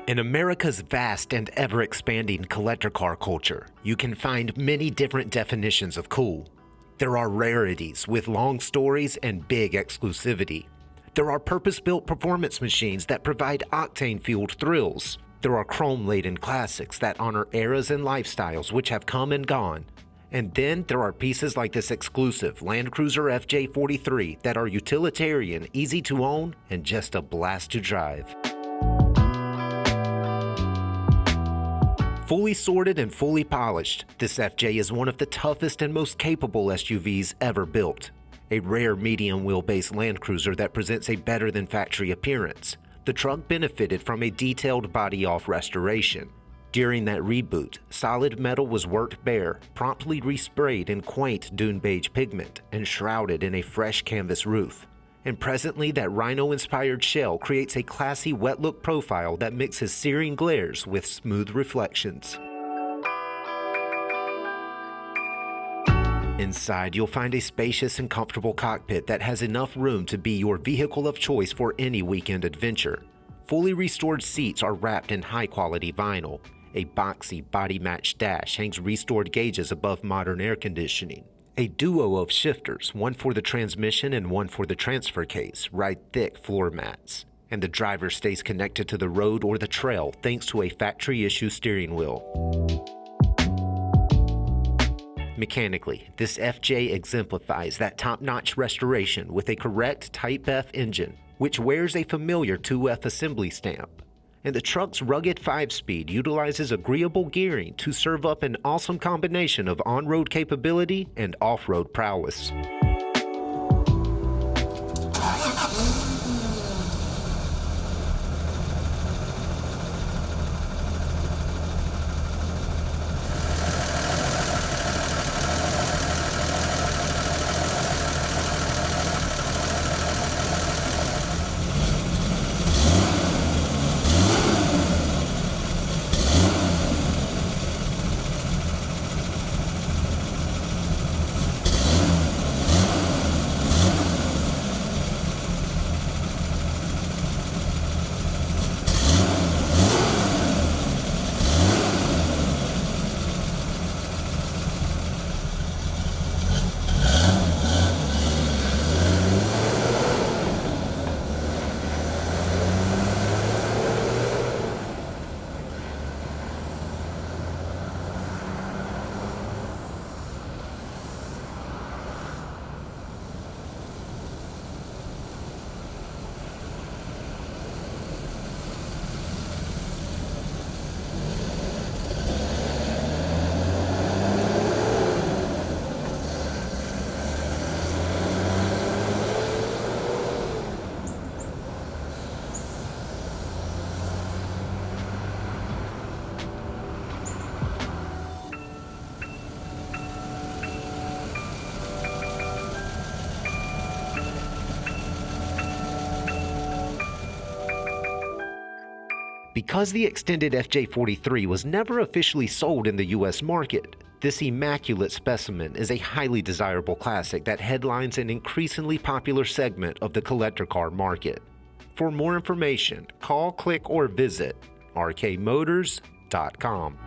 In America's vast and ever-expanding collector car culture, you can find many different definitions of cool. There are rarities with long stories and big exclusivity. There are purpose-built performance machines that provide octane-fueled thrills. There are chrome-laden classics that honor eras and lifestyles which have come and gone. And then there are pieces like this exclusive Land Cruiser FJ43 that are utilitarian, easy to own, and just a blast to drive. Fully sorted and fully polished, this FJ is one of the toughest and most capable SUVs ever built. A rare medium wheelbase Land Cruiser that presents a better than factory appearance. The truck benefited from a detailed body-off restoration. During that reboot, solid metal was worked bare, promptly resprayed in quaint Dune Beige pigment, and shrouded in a fresh canvas roof. And presently that Rhino-inspired shell creates a classy wet look profile that mixes searing glares with smooth reflections. Inside, you'll find a spacious and comfortable cockpit that has enough room to be your vehicle of choice for any weekend adventure. Fully restored seats are wrapped in high-quality vinyl. A boxy, body-matched dash hangs restored gauges above modern air conditioning. A duo of shifters, one for the transmission and one for the transfer case, ride thick floor mats. And the driver stays connected to the road or the trail thanks to a factory-issue steering wheel. Mechanically, this FJ exemplifies that top-notch restoration with a correct Type F engine, which wears a familiar 2F assembly stamp. And the truck's rugged 5-speed utilizes agreeable gearing to serve up an awesome combination of on-road capability and off-road prowess. Because the extended FJ43 was never officially sold in the US market, this immaculate specimen is a highly desirable classic that headlines an increasingly popular segment of the collector car market. For more information, call, click, or visit rkmotors.com.